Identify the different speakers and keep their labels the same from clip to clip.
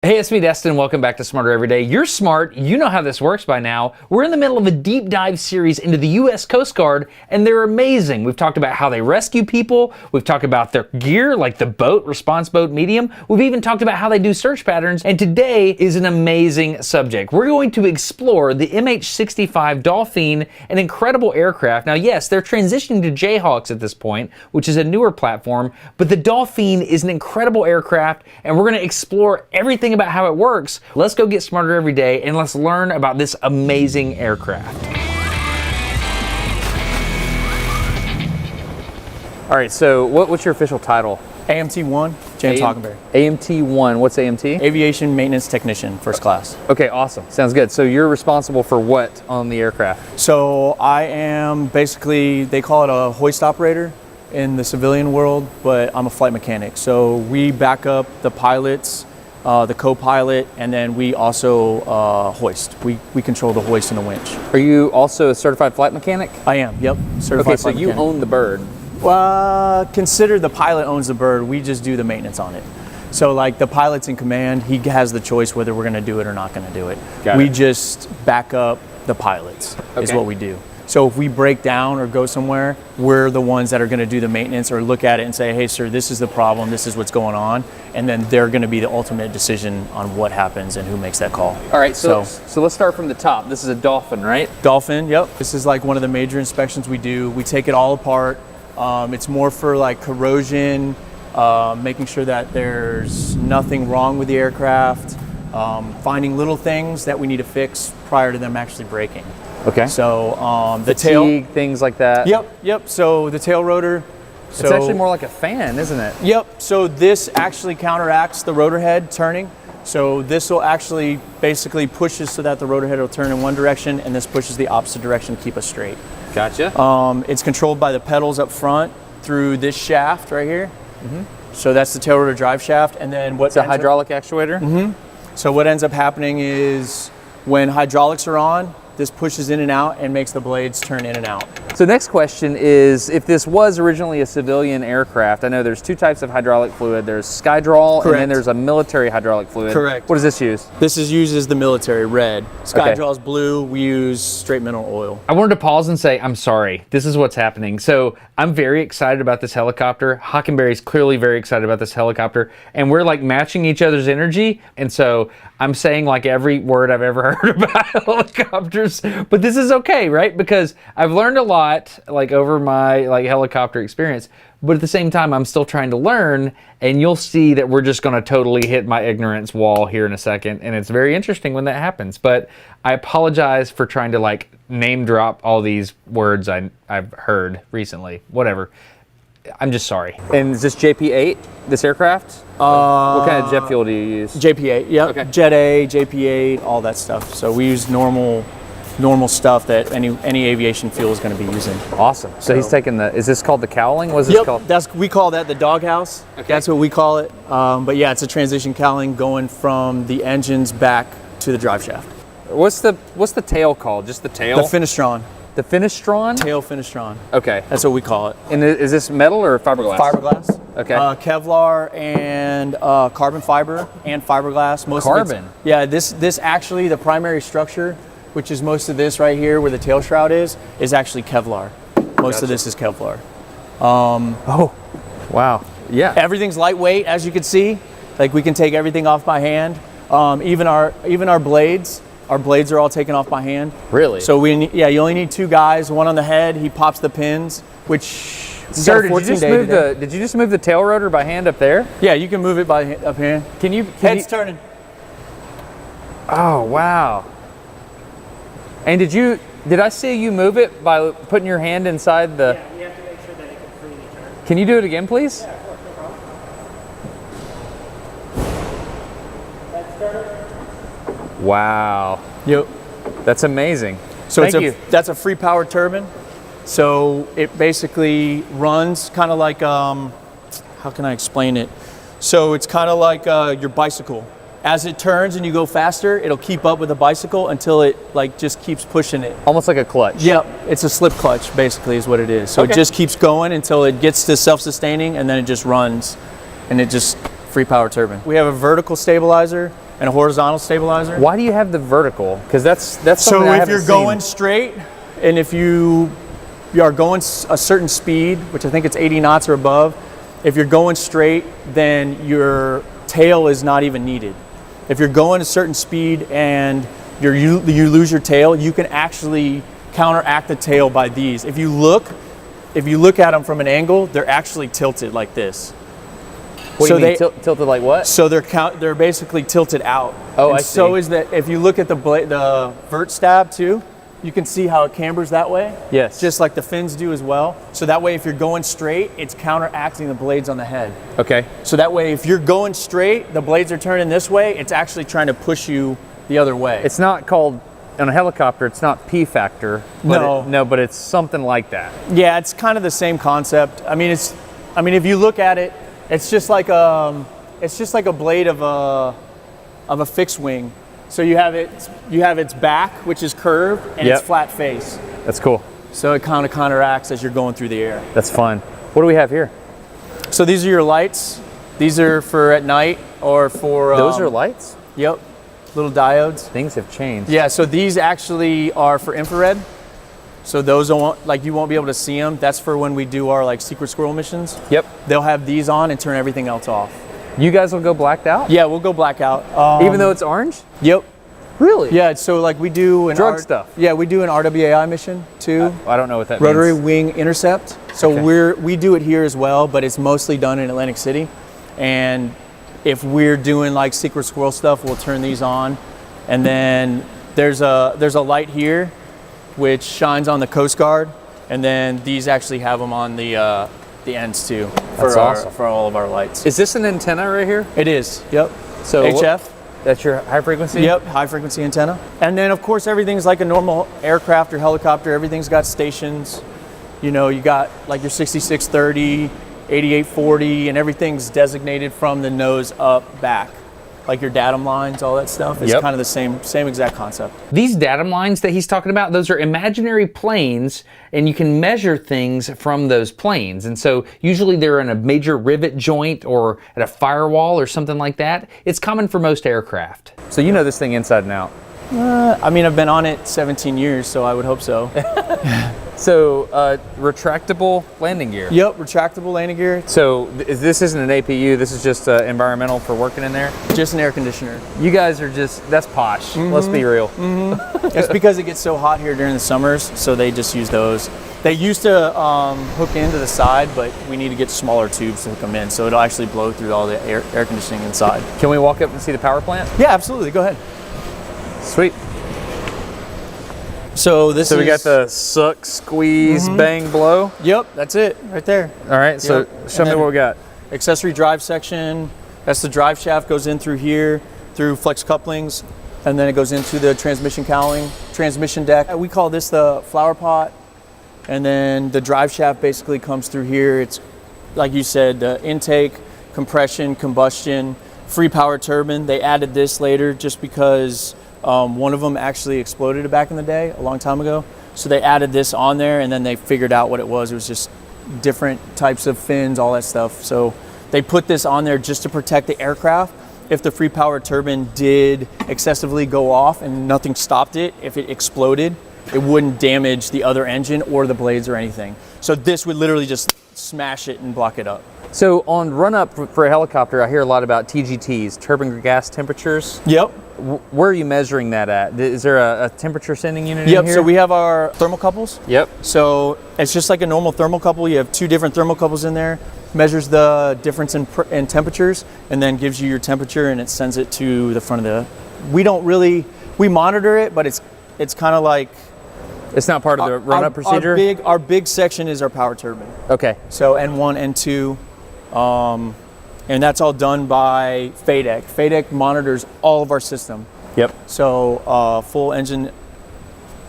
Speaker 1: Hey, it's me, Destin. Welcome back to Smarter Every Day. You're smart. You know how this works by now. We're in the middle of a deep dive series into the U.S. Coast Guard, and they're amazing. We've talked about how they rescue people. We've talked about their gear, like the boat, response boat, medium. We've even talked about how they do search patterns, and today is an amazing subject. We're going to explore the MH-65 Dolphin, an incredible aircraft. Now, yes, they're transitioning to Jayhawks at this point, which is a newer platform, but the Dolphin is an incredible aircraft, and we're going to explore everything about how it works. Let's go get smarter every day and let's learn about this amazing aircraft. All right, so what's your official title?
Speaker 2: AMT-1, James Hockenberry.
Speaker 1: AMT-1, what's AMT?
Speaker 2: Aviation Maintenance Technician, first class.
Speaker 1: Okay, awesome. Sounds good. So you're responsible for what on the aircraft?
Speaker 2: So I am basically, they call it a hoist operator in the civilian world, but I'm a flight mechanic. So we back up the pilots, the co-pilot, and then we also hoist. We control the hoist and the winch.
Speaker 1: Are you also a certified flight mechanic?
Speaker 2: I am, yep. Certified
Speaker 1: Okay, so
Speaker 2: flight
Speaker 1: you
Speaker 2: mechanic.
Speaker 1: own the bird.
Speaker 2: Well, consider the pilot owns the bird. We just do the maintenance on it. So like the pilot's in command, he has the choice whether we're gonna do it or not gonna do it. We just back up the pilots is what we do. So if we break down or go somewhere, we're the ones that are going to do the maintenance or look at it and say, hey, sir, this is the problem, this is what's going on. And then they're going to be the ultimate decision on what happens and who makes that call.
Speaker 1: All right, so let's start from the top. This is a Dolphin, right?
Speaker 2: Dolphin, yep. This is like one of the major inspections we do. We take it all apart. It's more for like corrosion, making sure that there's nothing wrong with the aircraft, finding little things that we need to fix prior to them actually breaking.
Speaker 1: Okay.
Speaker 2: So the
Speaker 1: Fatigue,
Speaker 2: tail,
Speaker 1: things like that.
Speaker 2: Yep. So the tail rotor.
Speaker 1: It's actually more like a fan, isn't it?
Speaker 2: Yep. So this actually counteracts the rotor head turning. So this will actually basically pushes so that the rotor head will turn in one direction, and this pushes the opposite direction to keep us straight.
Speaker 1: Gotcha.
Speaker 2: It's controlled by the pedals up front through this shaft right here. So that's the tail rotor drive shaft, and then
Speaker 1: it's a hydraulic actuator.
Speaker 2: So what ends up happening is when hydraulics are on, this pushes in and out and makes the blades turn in and out.
Speaker 1: So next question is, if this was originally a civilian aircraft, I know there's two types of hydraulic fluid. There's Skydrol, and then there's a military hydraulic fluid.
Speaker 2: Correct.
Speaker 1: What does this use?
Speaker 2: This is used as the military, red. Skydrol is blue. We use straight mineral oil.
Speaker 1: I wanted to pause and say, I'm sorry. This is what's happening. So I'm very excited about this helicopter. Hockenberry's clearly very excited about this helicopter, and we're like matching each other's energy. And so I'm saying like every word I've ever heard about helicopters, but this is okay, right? Because I've learned a lot like over my like helicopter experience, but at the same time I'm still trying to learn, and you'll see that we're just going to totally hit my ignorance wall here in a second, and it's very interesting when that happens. But I apologize for trying to like name drop all these words I've heard recently. Whatever. I'm just sorry. And is this JP8, this aircraft? What kind of jet fuel do you use?
Speaker 2: JP8, yep.
Speaker 1: Okay.
Speaker 2: Jet A, JP8, all that stuff. So we use normal stuff that any aviation fuel is going to be using.
Speaker 1: Awesome. So he's taking the, is this called the cowling? What is this called?
Speaker 2: We call that the doghouse. Okay. That's what we call it. But yeah, it's a transition cowling going from the engines back to the drive shaft.
Speaker 1: What's the tail called? Just the tail?
Speaker 2: The finistron.
Speaker 1: The finistron?
Speaker 2: Tail finistron.
Speaker 1: Okay.
Speaker 2: That's what we call it.
Speaker 1: And is this metal or fiberglass?
Speaker 2: Fiberglass.
Speaker 1: Okay.
Speaker 2: Kevlar and carbon fiber and fiberglass.
Speaker 1: Carbon?
Speaker 2: Yeah, this actually, the primary structure, which is most of this right here where the tail shroud is actually Kevlar. Most of this is Kevlar.
Speaker 1: Oh, wow. Yeah.
Speaker 2: Everything's lightweight, as you can see. Like we can take everything off by hand. Even our blades. Our blades are all taken off by hand.
Speaker 1: Really?
Speaker 2: So you only need two guys, one on the head, he pops the pins, which...
Speaker 1: Sir, did you just move the tail rotor by hand up there?
Speaker 2: Yeah, you can move it by up here. Head's turning.
Speaker 1: Oh, wow. And did I see you move it by putting your hand inside the...
Speaker 2: Yeah, you have to make sure that it can freely turn.
Speaker 1: Can you do it again, please?
Speaker 2: Yeah, of course, no problem. Head's turning.
Speaker 1: Wow.
Speaker 2: Yep.
Speaker 1: That's amazing.
Speaker 2: So that's a free power turbine. So it basically runs kind of like, how can I explain it? So it's kind of like your bicycle. As it turns and you go faster, it'll keep up with the bicycle until it like just keeps pushing it.
Speaker 1: Almost like a clutch.
Speaker 2: Yep, it's a slip clutch basically is what it is. So it just keeps going until it gets to self-sustaining, and then it just runs, and it just free power turbine. We have a vertical stabilizer and a horizontal stabilizer.
Speaker 1: Why do you have the vertical? Because that's something
Speaker 2: So
Speaker 1: I
Speaker 2: if
Speaker 1: haven't
Speaker 2: you're
Speaker 1: seen.
Speaker 2: going straight, and if you are going a certain speed, which I think it's 80 knots or above, if you're going straight, then your tail is not even needed. If you're going a certain speed and you lose your tail, you can actually counteract the tail by these. If you look at them from an angle, they're actually tilted like this.
Speaker 1: What do you mean, tilted like what?
Speaker 2: So they're basically tilted out.
Speaker 1: Oh,
Speaker 2: and
Speaker 1: I see.
Speaker 2: So is that if you look at the vert stab too, you can see how it cambers that way.
Speaker 1: Yes.
Speaker 2: Just like the fins do as well. So that way, if you're going straight, it's counteracting the blades on the head.
Speaker 1: Okay.
Speaker 2: So that way, if you're going straight, the blades are turning this way, it's actually trying to push you the other way.
Speaker 1: It's not called, on a helicopter, it's not P factor.
Speaker 2: No.
Speaker 1: But it's something like that.
Speaker 2: Yeah, it's kind of the same concept. I mean, if you look at it, it's just like a blade of a fixed wing. So you have its back, which is curved, and
Speaker 1: Yep.
Speaker 2: its flat face.
Speaker 1: That's cool.
Speaker 2: So it kind of counteracts as you're going through the air.
Speaker 1: That's fun. What do we have here?
Speaker 2: So these are your lights. These are for at night or for...
Speaker 1: Those are lights?
Speaker 2: Yep, little diodes.
Speaker 1: Things have changed.
Speaker 2: Yeah, so these actually are for infrared. So those you won't be able to see them. That's for when we do our secret squirrel missions.
Speaker 1: Yep.
Speaker 2: They'll have these on and turn everything else off.
Speaker 1: You guys will go blacked out?
Speaker 2: Yeah, we'll go blackout.
Speaker 1: Even though it's orange?
Speaker 2: Yep.
Speaker 1: Really?
Speaker 2: Yeah, so we do an
Speaker 1: Drug stuff.
Speaker 2: Yeah, we do an RWAI mission too.
Speaker 1: I don't know what that
Speaker 2: Rotary
Speaker 1: means.
Speaker 2: Wing Intercept. So
Speaker 1: Okay.
Speaker 2: we do it here as well, but it's mostly done in Atlantic City. And if we're doing secret squirrel stuff, we'll turn these on. And then there's a light here which shines on the Coast Guard, and then these actually have them on the ends too for all of our lights.
Speaker 1: Is this an antenna right here?
Speaker 2: It is. Yep.
Speaker 1: So
Speaker 2: HF.
Speaker 1: That's your high frequency?
Speaker 2: Yep, high frequency antenna. And then of course everything's like a normal aircraft or helicopter. Everything's got stations. You got your 6630, 8840, and everything's designated from the nose up back. Like your datum lines, all that stuff. It's kind of the same exact concept.
Speaker 1: These datum lines that he's talking about, those are imaginary planes, and you can measure things from those planes. And so usually they're in a major rivet joint or at a firewall or something like that. It's common for most aircraft. So you know this thing inside and out.
Speaker 2: I mean, I've been on it 17 years, so I would hope so.
Speaker 1: So retractable landing gear.
Speaker 2: Yep, retractable landing gear.
Speaker 1: So this isn't an APU, this is just environmental for working in there?
Speaker 2: Just an air conditioner.
Speaker 1: You guys are that's posh. Let's be real.
Speaker 2: It's because it gets so hot here during the summers, so they just use those. They used to hook into the side, but we need to get smaller tubes to hook them in, so it'll actually blow through all the air conditioning inside.
Speaker 1: Can we walk up and see the power plant?
Speaker 2: Yeah, absolutely. Go ahead.
Speaker 1: Sweet.
Speaker 2: So
Speaker 1: we got the suck, squeeze, bang, blow.
Speaker 2: Yep, that's it right there.
Speaker 1: All right, so show me what we got.
Speaker 2: Accessory drive section. That's the drive shaft, goes in through here, through flex couplings, and then it goes into the transmission cowling, transmission deck. We call this the flower pot. And then the drive shaft basically comes through here. It's, like you said, the intake, compression, combustion, free power turbine. They added this later just because one of them actually exploded back in the day, a long time ago. So they added this on there, and then they figured out what it was. It was just different types of fins, all that stuff. So they put this on there just to protect the aircraft. If the free power turbine did excessively go off and nothing stopped it, if it exploded, it wouldn't damage the other engine or the blades or anything. So this would literally just smash it and block it up.
Speaker 1: So on run up for a helicopter, I hear a lot about TGTs, turbine gas temperatures.
Speaker 2: Yep.
Speaker 1: Where are you measuring that at? Is there a temperature sending unit in
Speaker 2: Yep,
Speaker 1: here?
Speaker 2: so we have our thermocouples.
Speaker 1: Yep.
Speaker 2: So it's just like a normal thermocouple. You have two different thermocouples in there, measures the difference in temperatures, and then gives you your temperature, and it sends it to the front of the... We monitor it, but it's kind of like...
Speaker 1: It's not part of the run-up procedure?
Speaker 2: Our big section is our power turbine.
Speaker 1: Okay.
Speaker 2: So N1, N2, and that's all done by FADEC. FADEC monitors all of our system.
Speaker 1: Yep.
Speaker 2: So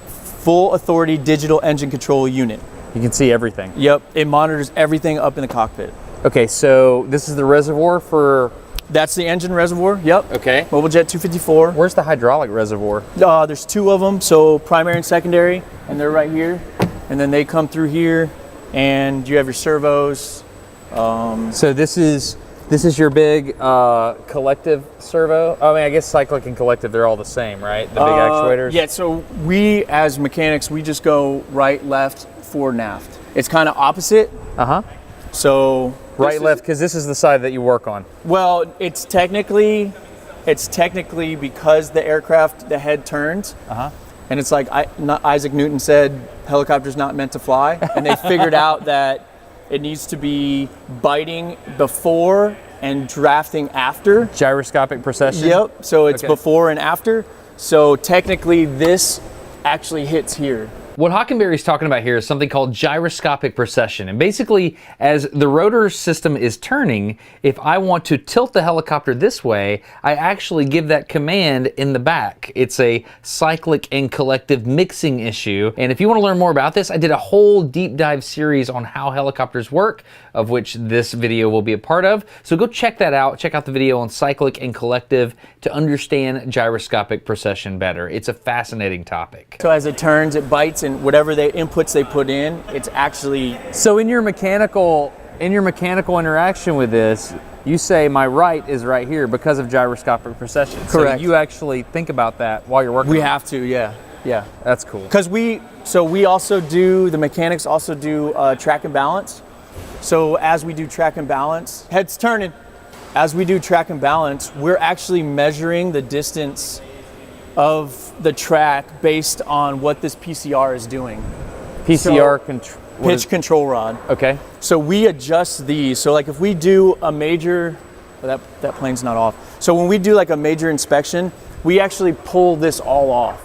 Speaker 2: full authority digital engine control unit.
Speaker 1: You can see everything.
Speaker 2: Yep, it monitors everything up in the cockpit.
Speaker 1: Okay, so this is the reservoir for...
Speaker 2: That's the engine reservoir, yep.
Speaker 1: Okay.
Speaker 2: Mobile Jet 254.
Speaker 1: Where's the hydraulic reservoir?
Speaker 2: There's two of them, so primary and secondary, and they're right here. And then they come through here, and you have your servos.
Speaker 1: So this is This is your big collective servo. I mean, I guess cyclic and collective, they're all the same, right? The big actuators?
Speaker 2: Yeah, so we as mechanics, we just go right, left, forward, and aft. It's kind of opposite. So
Speaker 1: right, left, because this is the side that you work on.
Speaker 2: well, it's technically because the aircraft, the head turns. And it's like Isaac Newton said, helicopter's not meant to fly. And they figured out that it needs to be biting before and drafting after.
Speaker 1: Gyroscopic precession?
Speaker 2: Yep, so it's before and after. So technically this actually hits here.
Speaker 1: What Hockenberry's talking about here is something called gyroscopic precession. And basically, as the rotor system is turning, if I want to tilt the helicopter this way, I actually give that command in the back. It's a cyclic and collective mixing issue. And if you want to learn more about this, I did a whole deep dive series on how helicopters work, of which this video will be a part of. So go check that out. Check out the video on cyclic and collective to understand gyroscopic precession better. It's a fascinating topic.
Speaker 2: So as it turns, it bites, and whatever the inputs they put in, it's actually...
Speaker 1: So in your mechanical interaction with this, you say my right is right here because of gyroscopic precession.
Speaker 2: Correct.
Speaker 1: So you actually think about that while you're working.
Speaker 2: We have to, yeah.
Speaker 1: That's cool.
Speaker 2: Because we also do, the mechanics also do track and balance. So as we do track and balance, head's turning. As we do track and balance, we're actually measuring the distance of the track based on what this PCR is doing.
Speaker 1: PCR
Speaker 2: pitch control rod.
Speaker 1: Okay.
Speaker 2: So we adjust these. So like if we do a major, that plane's not off. So when we do like a major inspection, we actually pull this all off.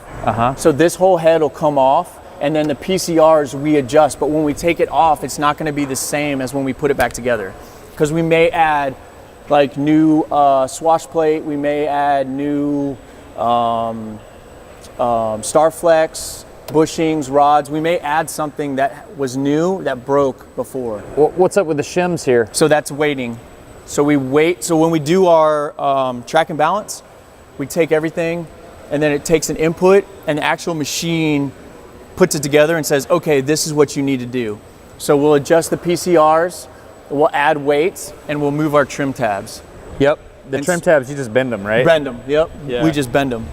Speaker 2: So this whole head will come off, and then the PCRs we adjust. But when we take it off, it's not going to be the same as when we put it back together, because we may add like new swash plate, we may add new Starflex, bushings, rods. We may add something that was new that broke before.
Speaker 1: What's up with the shims here?
Speaker 2: So that's waiting. So we wait. So when we do our track and balance, we take everything, and then it takes an input, and the actual machine puts it together and says, okay, this is what you need to do. So we'll adjust the PCRs, we'll add weights, and we'll move our trim tabs.
Speaker 1: Yep. The trim tabs, you just bend them, right?
Speaker 2: Bend them, yep.
Speaker 1: Yeah.
Speaker 2: We just bend them.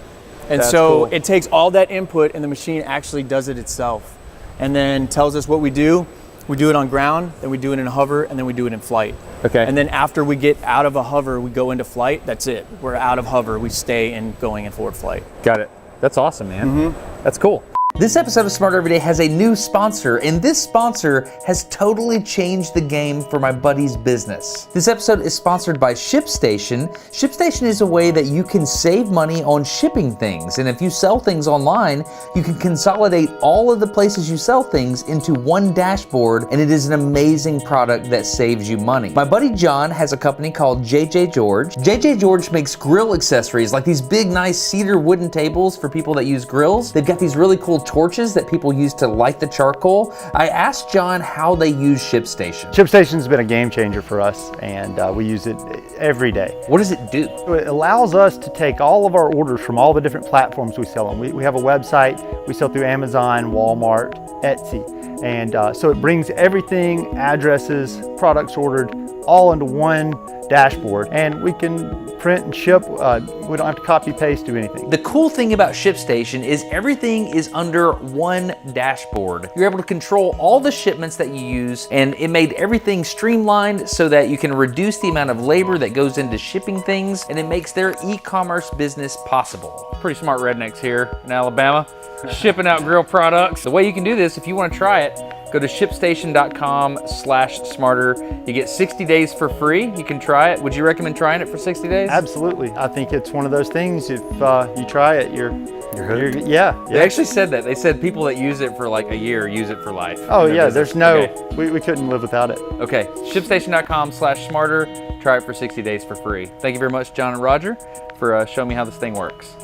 Speaker 2: And
Speaker 1: That's
Speaker 2: so
Speaker 1: cool.
Speaker 2: it takes all that input, and the machine actually does it itself, and then tells us what we do. We do it on ground, then we do it in a hover, and then we do it in flight.
Speaker 1: Okay.
Speaker 2: And then after we get out of a hover, we go into flight. That's it. We're out of hover. We stay in going in forward flight.
Speaker 1: Got it. That's awesome, man. That's cool. This episode of Smarter Everyday has a new sponsor, and this sponsor has totally changed the game for my buddy's business. This episode is sponsored by ShipStation. ShipStation is a way that you can save money on shipping things, and if you sell things online, you can consolidate all of the places you sell things into one dashboard, and it is an amazing product that saves you money. My buddy John has a company called JJ George. JJ George makes grill accessories, like these big, nice cedar wooden tables for people that use grills. They've got these really cool torches that people use to light the charcoal. I asked John how they use ShipStation.
Speaker 3: ShipStation's been a game changer for us, and we use it every day.
Speaker 1: What does it do?
Speaker 3: It allows us to take all of our orders from all the different platforms we sell on. We have a website, we sell through Amazon, Walmart, Etsy, and so it brings everything, addresses, products ordered, all into one dashboard, and we can print and ship. We don't have to copy paste, do anything.
Speaker 1: The cool thing about ShipStation is everything is under one dashboard. You're able to control all the shipments that you use, and it made everything streamlined so that you can reduce the amount of labor that goes into shipping things, and it makes their e-commerce business possible. Pretty smart rednecks here in Alabama, shipping out grill products. The way you can do this, if you want to try it, go to shipstation.com/smarter. You get 60 days for free. You can try it. Would you recommend trying it for 60 days?
Speaker 3: Absolutely. I think it's one of those things, if you try it, you're hooked. Yeah.
Speaker 1: They actually said that. They said people that use it for like a year use it for life.
Speaker 3: Oh yeah,
Speaker 1: business.
Speaker 3: there's no,
Speaker 1: Okay.
Speaker 3: we couldn't live without it.
Speaker 1: Okay, shipstation.com/smarter. Try it for 60 days for free. Thank you very much, John and Roger, for showing me how this thing works.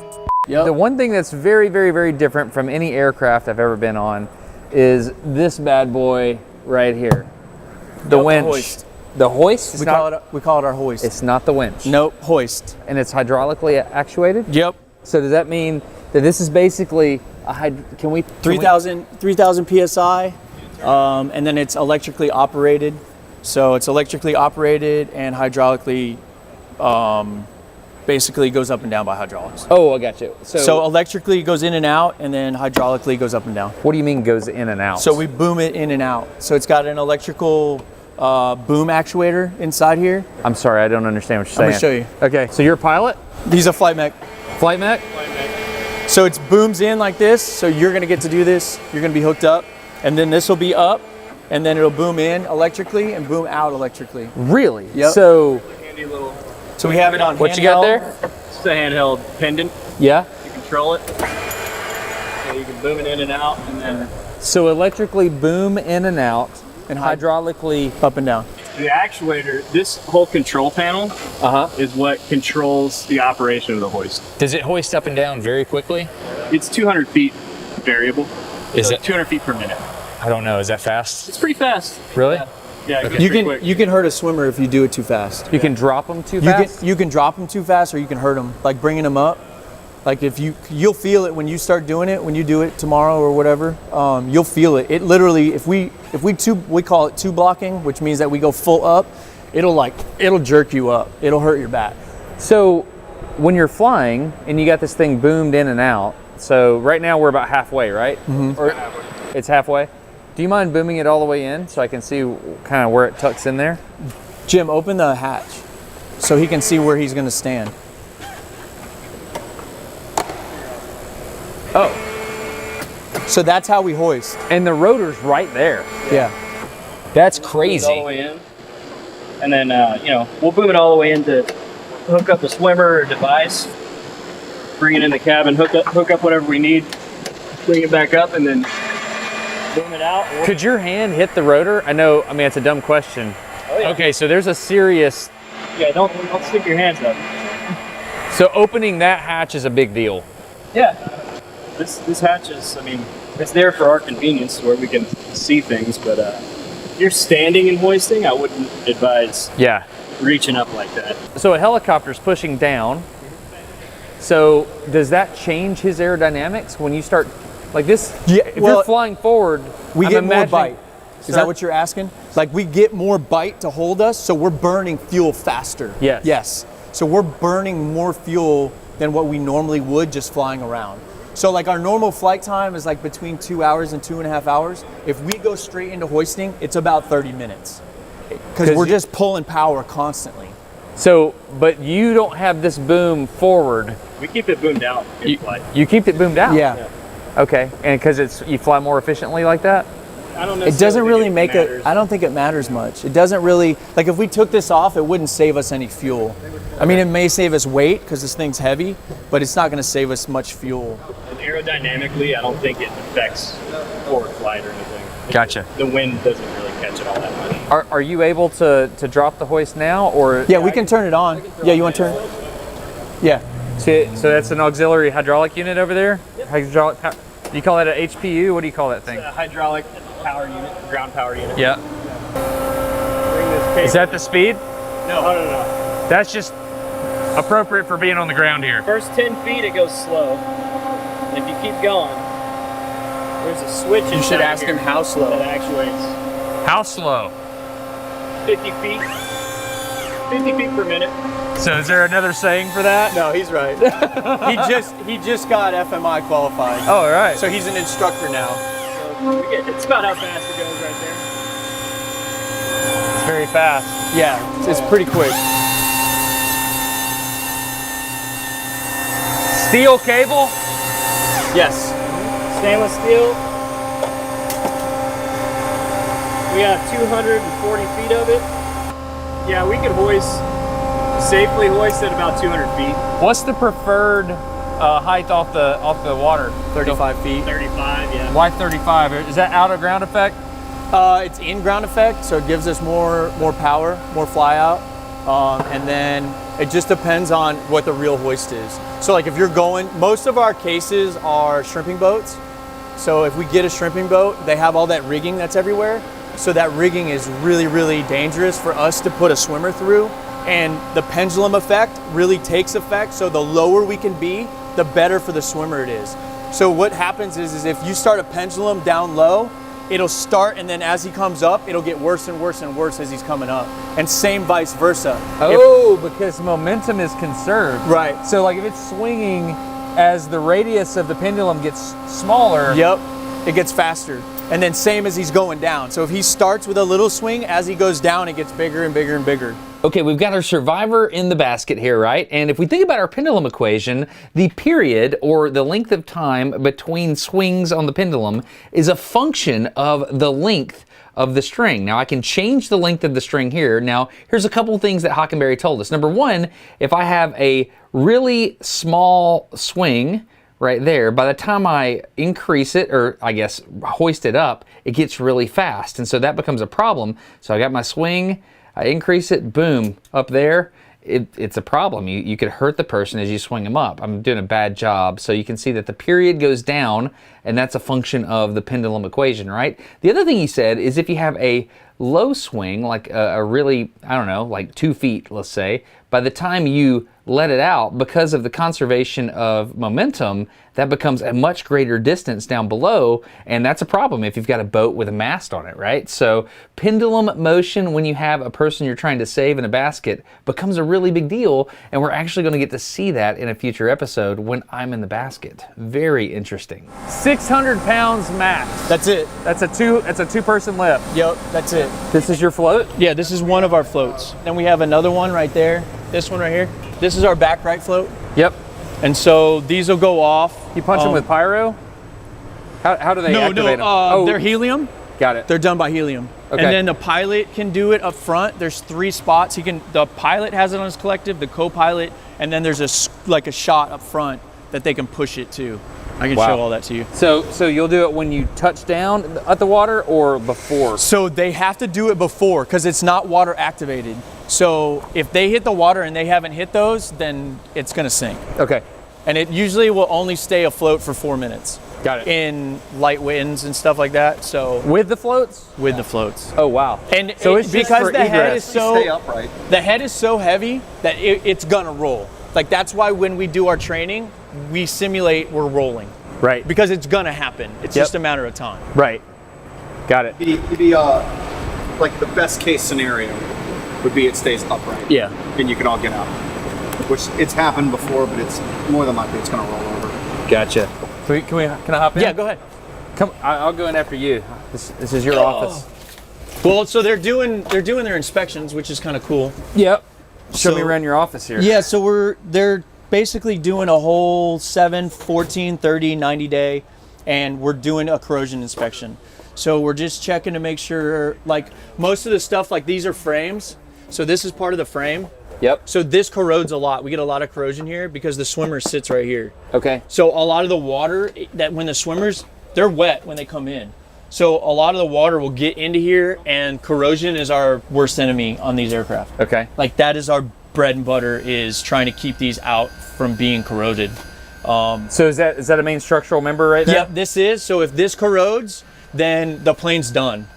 Speaker 2: Yep.
Speaker 1: The one thing that's very, very, very different from any aircraft I've ever been on is this bad boy right here. The
Speaker 2: Yep,
Speaker 1: winch.
Speaker 2: hoist.
Speaker 1: The hoist?
Speaker 2: We call it our hoist.
Speaker 1: It's not the winch.
Speaker 2: Nope, hoist.
Speaker 1: And it's hydraulically actuated?
Speaker 2: Yep.
Speaker 1: So does that mean that this is basically a
Speaker 2: 3,000 PSI, and then it's electrically operated. So it's electrically operated and hydraulically, basically goes up and down by hydraulics.
Speaker 1: Oh, I got you.
Speaker 2: So electrically goes in and out, and then hydraulically goes up and down.
Speaker 1: What do you mean goes in and out?
Speaker 2: So we boom it in and out. So it's got an electrical boom actuator inside here.
Speaker 1: I'm sorry, I don't understand what you're saying.
Speaker 2: I'm gonna show you.
Speaker 1: Okay, so you're a pilot?
Speaker 2: He's a flight mech.
Speaker 1: Flight mech?
Speaker 2: So it's booms in like this. So you're gonna get to do this. You're gonna be hooked up, and then this will be up, and then it'll boom in electrically and boom out electrically.
Speaker 1: Really?
Speaker 2: Yep.
Speaker 1: So,
Speaker 4: Handy little,
Speaker 2: So we have it on
Speaker 1: what you got there?
Speaker 4: it's a handheld pendant.
Speaker 1: Yeah.
Speaker 4: You control it. So you can boom it in and out, and then
Speaker 1: So electrically boom in and out, and
Speaker 2: hyd-
Speaker 1: hydraulically.
Speaker 2: up and down.
Speaker 4: the actuator, this whole control panel is what controls the operation of the hoist.
Speaker 5: Does it hoist up and down very quickly?
Speaker 4: It's 200 feet variable.
Speaker 5: Is
Speaker 4: So
Speaker 5: it?
Speaker 4: 200 feet per minute?
Speaker 5: I don't know. Is that fast?
Speaker 4: It's pretty fast.
Speaker 5: Really?
Speaker 4: Yeah, it goes
Speaker 2: You
Speaker 4: pretty
Speaker 2: can
Speaker 4: quick.
Speaker 2: you can hurt a swimmer if you do it too fast.
Speaker 1: You can drop them too
Speaker 2: You
Speaker 1: fast?
Speaker 2: can you can drop them too fast, or you can hurt them, like bringing them up. Like if you'll feel it when you start doing it. When you do it tomorrow or whatever, you'll feel it. It literally, if we call it two blocking, which means that we go full up. It'll jerk you up. It'll hurt your back.
Speaker 1: So when you're flying and you got this thing boomed in and out, so right now we're about halfway, right? Mm-hmm. Or it's halfway. Do you mind booming it all the way in so I can see kind of where it tucks in there?
Speaker 2: Jim, open the hatch so he can see where he's going to stand.
Speaker 1: Oh,
Speaker 2: So that's how we hoist.
Speaker 1: and the rotor's right there.
Speaker 2: Yeah.
Speaker 5: That's
Speaker 4: Boom it all the
Speaker 5: crazy.
Speaker 4: way in, and then we'll boom it all the way in to hook up the swimmer or device, bring it in the cabin, hook up whatever we need, bring it back up, and then boom it out.
Speaker 1: Could your hand hit the rotor? I know, I mean, it's a dumb question.
Speaker 4: Oh, yeah.
Speaker 1: Okay, so there's a serious,
Speaker 4: Yeah, don't stick your hands up.
Speaker 1: so opening that hatch is a big deal.
Speaker 4: Yeah. This hatch is, I mean, it's there for our convenience where we can see things, but if you're standing and hoisting, I wouldn't advise
Speaker 1: Yeah.
Speaker 4: reaching up like that.
Speaker 1: So a helicopter's pushing down. So does that change his aerodynamics when you start like this?
Speaker 2: Yeah,
Speaker 1: If
Speaker 2: well,
Speaker 1: you're flying forward,
Speaker 2: We
Speaker 1: I'm
Speaker 2: get more
Speaker 1: imagining-
Speaker 2: bite. Is
Speaker 1: Huh?
Speaker 2: that what you're asking? Like we get more bite to hold us, so we're burning fuel faster.
Speaker 1: Yes.
Speaker 2: Yes. So we're burning more fuel than what we normally would just flying around. So like our normal flight time is like between 2 hours and 2.5 hours. If we go straight into hoisting, it's about 30 minutes. Because we're
Speaker 1: you-
Speaker 2: just pulling power constantly.
Speaker 1: So, but you don't have this boom forward.
Speaker 4: We keep it boomed out in
Speaker 1: You,
Speaker 4: flight.
Speaker 1: you keep it boomed out.
Speaker 2: Yeah.
Speaker 1: Okay, and because you fly more efficiently like that.
Speaker 4: I don't
Speaker 2: It doesn't really
Speaker 4: think
Speaker 2: make
Speaker 4: matters.
Speaker 2: I don't think it matters much. It doesn't really, like if we took this off, it wouldn't save us any fuel. I mean, it may save us weight because this thing's heavy, but it's not going to save us much fuel.
Speaker 4: And aerodynamically, I don't think it affects forward flight or anything.
Speaker 1: Gotcha.
Speaker 4: The wind doesn't really catch it all that much.
Speaker 1: Are you able to drop the hoist now, or
Speaker 2: Yeah, we can turn it on. Yeah, you want to turn it? Yeah.
Speaker 1: So that's an auxiliary hydraulic unit over there. Hydraulic. You call that an HPU? What do you call that thing?
Speaker 4: A hydraulic power unit, ground power unit.
Speaker 1: Yeah.
Speaker 4: Bring this cable.
Speaker 1: Is that the speed?
Speaker 4: No.
Speaker 1: That's just appropriate for being on the ground here.
Speaker 4: First 10 feet, it goes slow. And if you keep going, there's a switch
Speaker 2: You should
Speaker 4: inside
Speaker 2: ask
Speaker 4: here
Speaker 2: him how slow.
Speaker 4: that actuates
Speaker 1: How slow?
Speaker 4: 50 feet. 50 feet per minute.
Speaker 1: So is there another saying for that?
Speaker 2: No, he's right. he just got FMI qualified.
Speaker 1: Oh, all right.
Speaker 2: So he's an instructor now.
Speaker 4: So it's about how fast it goes right there.
Speaker 1: It's very fast.
Speaker 2: Yeah, it's pretty quick.
Speaker 1: Steel cable?
Speaker 2: Yes.
Speaker 4: Stainless steel. We have 240 feet of it. Yeah, we could safely hoist at about 200 feet.
Speaker 1: What's the preferred height off the water?
Speaker 2: 35 feet.
Speaker 4: 35, yeah.
Speaker 1: Why 35? Is that out of ground effect?
Speaker 2: It's in ground effect, so it gives us more power, more fly out. And then it just depends on what the real hoist is. So like if you're going, most of our cases are shrimping boats. So if we get a shrimping boat, they have all that rigging that's everywhere. So that rigging is really, really dangerous for us to put a swimmer through. And the pendulum effect really takes effect. So the lower we can be, the better for the swimmer it is. So what happens is if you start a pendulum down low, it'll start, and then as he comes up, it'll get worse and worse and worse as he's coming up. And same vice versa.
Speaker 1: Oh, because momentum is conserved.
Speaker 2: Right.
Speaker 1: So like if it's swinging as the radius of the pendulum gets smaller.
Speaker 2: Yep, it gets faster. And then same as he's going down. So if he starts with a little swing, as he goes down, it gets bigger and bigger and bigger.
Speaker 1: Okay, we've got our survivor in the basket here, right? And if we think about our pendulum equation, the period or the length of time between swings on the pendulum is a function of the length of the string. Now I can change the length of the string here. Now here's a couple of things that Hockenberry told us. Number one, if I have a really small swing right there, by the time I increase it, or I guess hoist it up, it gets really fast. And so that becomes a problem. So I got my swing, I increase it, boom, up there. It's a problem. You could hurt the person as you swing them up. I'm doing a bad job. So you can see that the period goes down, and that's a function of the pendulum equation, right? The other thing he said is if you have a low swing, like a really, I don't know, like 2 feet, let's say, by the time you let it out, because of the conservation of momentum, that becomes a much greater distance down below, and that's a problem if you've got a boat with a mast on it, right? So pendulum motion when you have a person you're trying to save in a basket becomes a really big deal, and we're actually going to get to see that in a future episode when I'm in the basket. Very interesting. 600 pounds max.
Speaker 2: That's it.
Speaker 1: That's a two-person lift.
Speaker 2: Yep, that's it.
Speaker 1: This is your float?
Speaker 2: Yeah, this is one of our floats. Then we have another one right there. This one right here. This is our back right float.
Speaker 1: Yep.
Speaker 2: And so these will go off.
Speaker 1: You punch them with pyro? How do they activate them?
Speaker 2: They're helium.
Speaker 1: Got it.
Speaker 2: They're done by helium.
Speaker 1: Okay.
Speaker 2: And then the pilot can do it up front. There's 3 spots. The pilot has it on his collective, the co-pilot, and then there's a shot up front that they can push it to. I can show all that to you.
Speaker 1: So you'll do it when you touch down at the water or before?
Speaker 2: So they have to do it before because it's not water activated. So if they hit the water and they haven't hit those, then it's gonna sink.
Speaker 1: Okay.
Speaker 2: And it usually will only stay afloat for 4 minutes.
Speaker 1: Got it.
Speaker 2: In light winds and stuff like that. So
Speaker 1: With the floats?
Speaker 2: with the floats.
Speaker 1: Oh wow.
Speaker 2: And
Speaker 1: so it's just
Speaker 2: because
Speaker 1: for
Speaker 2: the head
Speaker 1: egress.
Speaker 2: is the head is so heavy that it's gonna roll. Like that's why when we do our training, we simulate we're rolling.
Speaker 1: Right.
Speaker 2: Because it's gonna happen. It's
Speaker 1: Yep.
Speaker 2: just a matter of time.
Speaker 1: Right. Got it.
Speaker 6: It'd be like the best case scenario would be it stays upright.
Speaker 2: Yeah.
Speaker 6: And you can all get out. Which it's happened before, but it's more than likely it's gonna roll over.
Speaker 1: Gotcha. Can I hop in?
Speaker 2: Yeah, go ahead.
Speaker 1: Come. I'll go in after you. This is your office.
Speaker 2: Well, so they're doing their inspections, which is kind of cool.
Speaker 1: Yep. Show
Speaker 2: So-
Speaker 1: me around your office here.
Speaker 2: Yeah, so they're basically doing a whole 7, 14, 30, 90 day, and we're doing a corrosion inspection. So we're just checking to make sure, like most of the stuff, like these are frames. So this is part of the frame.
Speaker 1: Yep.
Speaker 2: So this corrodes a lot. We get a lot of corrosion here because the swimmer sits right here.
Speaker 1: Okay.
Speaker 2: So a lot of the water that when the swimmers, they're wet when they come in. So a lot of the water will get into here, and corrosion is our worst enemy on these aircraft.
Speaker 1: Okay.
Speaker 2: Like that is our bread and butter, is trying to keep these out from being corroded.
Speaker 1: So is that a main structural member right there?
Speaker 2: Yep, this is. So if this corrodes, then the plane's done.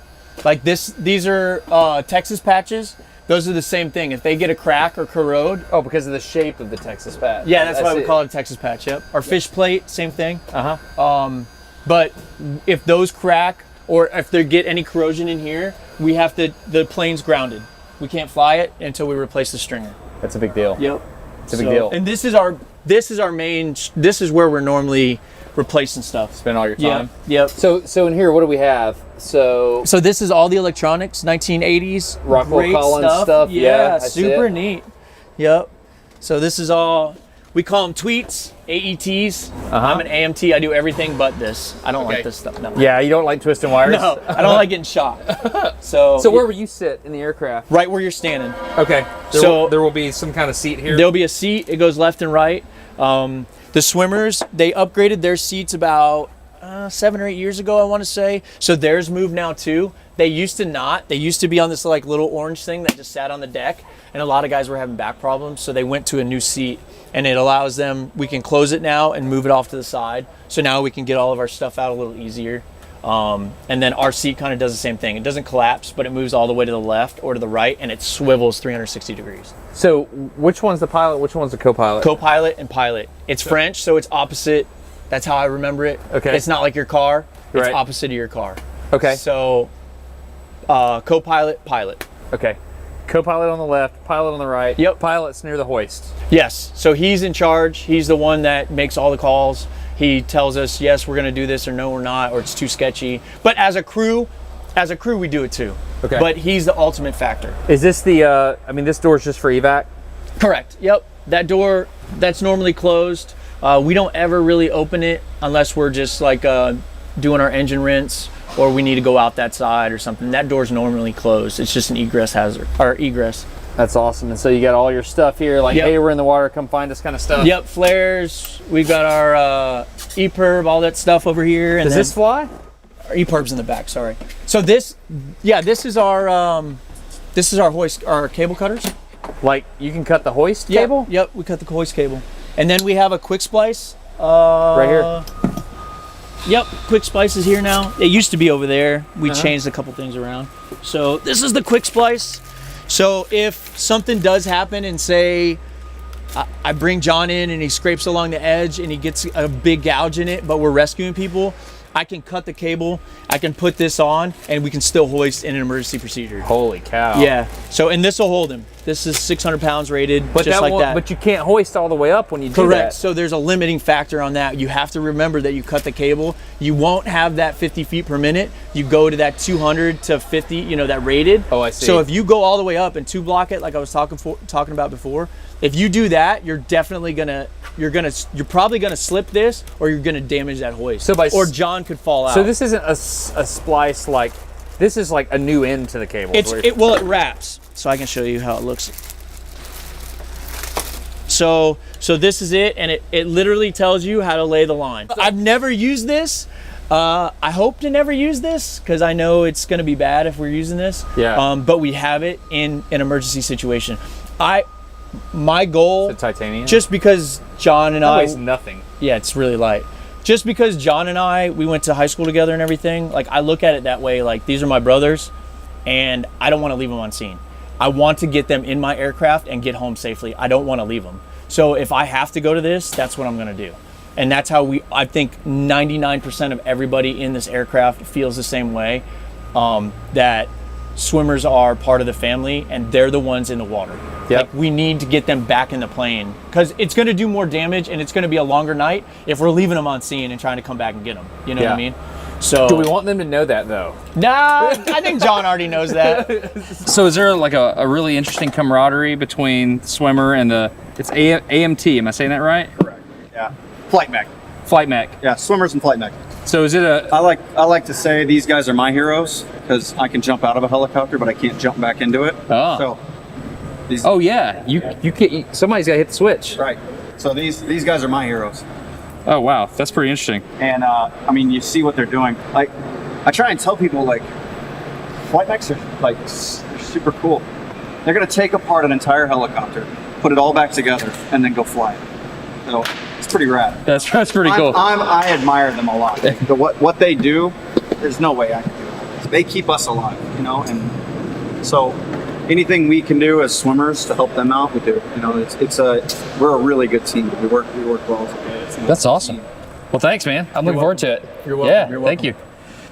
Speaker 2: Like these are Texas patches. Those are the same thing. If they get a crack or corrode.
Speaker 1: Oh, because of the shape of the Texas patch.
Speaker 2: Yeah, that's why we call it a Texas patch. Yep. Our fish plate, same thing. But if those crack or if they get any corrosion in here, the plane's grounded. We can't fly it until we replace the stringer.
Speaker 1: That's a big deal.
Speaker 2: Yep.
Speaker 1: It's a big deal.
Speaker 2: And this is our main. This is where we're normally replacing stuff.
Speaker 1: Spend all your time.
Speaker 2: Yep.
Speaker 1: So in here, what do we have? So
Speaker 2: this is all the electronics, 1980s.
Speaker 1: Rockwell
Speaker 2: great
Speaker 1: Collins stuff. Yeah, I see
Speaker 2: super
Speaker 1: it.
Speaker 2: neat. Yep. So this is all. We call them tweets, AETs. I'm an AMT. I do everything but this. I don't like this stuff. No.
Speaker 1: Yeah, you don't like twisting wires?
Speaker 2: No, I don't like getting shot. So
Speaker 1: where will you sit in the aircraft?
Speaker 2: right where you're standing.
Speaker 1: Okay.
Speaker 2: So-
Speaker 1: there will be some kind of seat here.
Speaker 2: There'll be a seat. It goes left and right. The swimmers, they upgraded their seats about 7 or 8 years ago, I want to say. So theirs moved now too. They used to not. They used to be on this like little orange thing that just sat on the deck, and a lot of guys were having back problems. So they went to a new seat, and it allows them. We can close it now and move it off to the side. So now we can get all of our stuff out a little easier. And then our seat kind of does the same thing. It doesn't collapse, but it moves all the way to the left or to the right, and it swivels 360 degrees.
Speaker 1: So which one's the pilot? Which one's the co-pilot?
Speaker 2: Co-pilot and pilot. It's French, so it's opposite. That's how I remember it.
Speaker 1: Okay.
Speaker 2: It's not like your car. It's
Speaker 1: Right.
Speaker 2: opposite of your car.
Speaker 1: Okay.
Speaker 2: So, co-pilot, pilot.
Speaker 1: Okay. Co-pilot on the left, pilot on the right.
Speaker 2: Yep.
Speaker 1: Pilot's near the hoist.
Speaker 2: Yes. So he's in charge. He's the one that makes all the calls. He tells us, yes, we're going to do this, or no, we're not, or it's too sketchy. But as a crew, we do it too.
Speaker 1: Okay.
Speaker 2: But he's the ultimate factor.
Speaker 1: Is this the, this door's just for evac?
Speaker 2: Correct. Yep. That door, that's normally closed. We don't ever really open it unless we're just like doing our engine rinse, or we need to go out that side or something. That door's normally closed. It's just an egress hazard, or egress.
Speaker 1: That's awesome. And so you got all your stuff here, like,
Speaker 2: Yep.
Speaker 1: hey, we're in the water, come find us kind of stuff.
Speaker 2: Yep, flares. We've got our EPIRB, all that stuff over here. And
Speaker 1: Does this fly?
Speaker 2: Our EPIRB's in the back, sorry. So this is our hoist, our cable cutters.
Speaker 1: Like, you can cut the hoist cable?
Speaker 2: Yep, we cut the hoist cable. And then we have a quick splice.
Speaker 1: Right here?
Speaker 2: Yep, quick splice is here now. It used to be over there. We changed a couple things around. So this is the quick splice. So if something does happen, and say I bring John in and he scrapes along the edge and he gets a big gouge in it, but we're rescuing people, I can cut the cable, I can put this on, and we can still hoist in an emergency procedure.
Speaker 1: Holy cow.
Speaker 2: Yeah. So, and this will hold him. This is 600 pounds rated,
Speaker 1: But
Speaker 2: just like that.
Speaker 1: But you can't hoist all the way up when you do
Speaker 2: Correct.
Speaker 1: that.
Speaker 2: So there's a limiting factor on that. You have to remember that you cut the cable. You won't have that 50 feet per minute. You go to that 200 to 50, that rated.
Speaker 1: Oh, I see.
Speaker 2: So if you go all the way up and two block it, like I was talking about before, if you do that, you're definitely you're probably gonna slip this, or you're gonna damage that hoist.
Speaker 1: So
Speaker 2: or John could fall out.
Speaker 1: So this isn't a splice, like, this is like a new end to the cable.
Speaker 2: It wraps. So I can show you how it looks. So this is it, and it literally tells you how to lay the line. I've never used this. I hope to never use this, because I know it's going to be bad if we're using this.
Speaker 1: Yeah.
Speaker 2: But we have it in an emergency situation. My goal,
Speaker 1: The titanium?
Speaker 2: just because John and
Speaker 1: that
Speaker 2: I,
Speaker 1: weighs nothing.
Speaker 2: yeah, it's really light. Just because John and I, we went to high school together and everything, like, I look at it that way, like, these are my brothers, and I don't want to leave them on scene. I want to get them in my aircraft and get home safely. I don't want to leave them. So if I have to go to this, that's what I'm going to do. And that's how I think 99% of everybody in this aircraft feels the same way, that swimmers are part of the family, and they're the ones in the water.
Speaker 1: Yep.
Speaker 2: Like, we need to get them back in the plane, because it's going to do more damage, and it's going to be a longer night if we're leaving them on scene and trying to come back and get them. You know what I mean? So
Speaker 1: Do we want them to know that, though?
Speaker 2: Nah, I think John already knows that.
Speaker 4: So is there like a really interesting camaraderie between the swimmer and it's AMT, am I saying that right?
Speaker 6: Correct. Yeah. Flight mech.
Speaker 4: Flight mech.
Speaker 6: Yeah, swimmers and flight mech.
Speaker 4: So is it
Speaker 6: I like to say these guys are my heroes, because I can jump out of a helicopter, but I can't jump back into it.
Speaker 4: Oh.
Speaker 6: So these,
Speaker 4: oh yeah, you can't, somebody's got to hit the switch.
Speaker 6: right. So these guys are my heroes.
Speaker 4: Oh wow, that's pretty interesting.
Speaker 6: And you see what they're doing. Like, I try and tell people, like, flight mechs are like, they're super cool. They're gonna take apart an entire helicopter, put it all back together, and then go fly it. So it's pretty rad.
Speaker 4: That's pretty cool.
Speaker 6: I admire them a lot. What they do, there's no way I can do it. They keep us alive, and so anything we can do as swimmers to help them out, we do. We're a really good team. We work well together.
Speaker 4: That's awesome. Well, thanks, man. I'm looking forward to it.
Speaker 2: You're welcome.
Speaker 4: Yeah,
Speaker 2: You're
Speaker 4: thank
Speaker 2: welcome.
Speaker 4: you.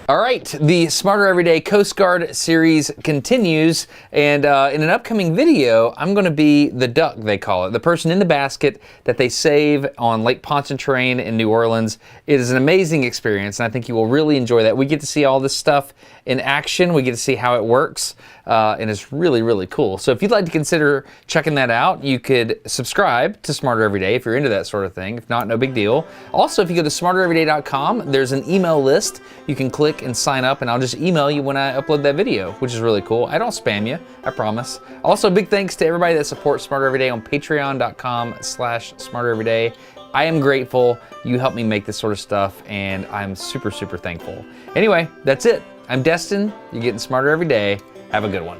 Speaker 1: All right, the Smarter Everyday Coast Guard series continues, and in an upcoming video, I'm going to be the duck, they call it, the person in the basket that they save on Lake Pontchartrain in New Orleans. It is an amazing experience, and I think you will really enjoy that. We get to see all this stuff in action. We get to see how it works, and it's really, really cool. So if you'd like to consider checking that out, you could subscribe to Smarter Everyday if you're into that sort of thing. If not, no big deal. Also, if you go to smartereveryday.com, there's an email list. You can click and sign up, and I'll just email you when I upload that video, which is really cool. I don't spam you, I promise. Also, big thanks to everybody that supports Smarter Everyday on patreon.com/smartereveryday. I am grateful. You help me make this sort of stuff, and I'm super, super thankful. Anyway, that's it. I'm Destin. You're getting smarter every day. Have a good one.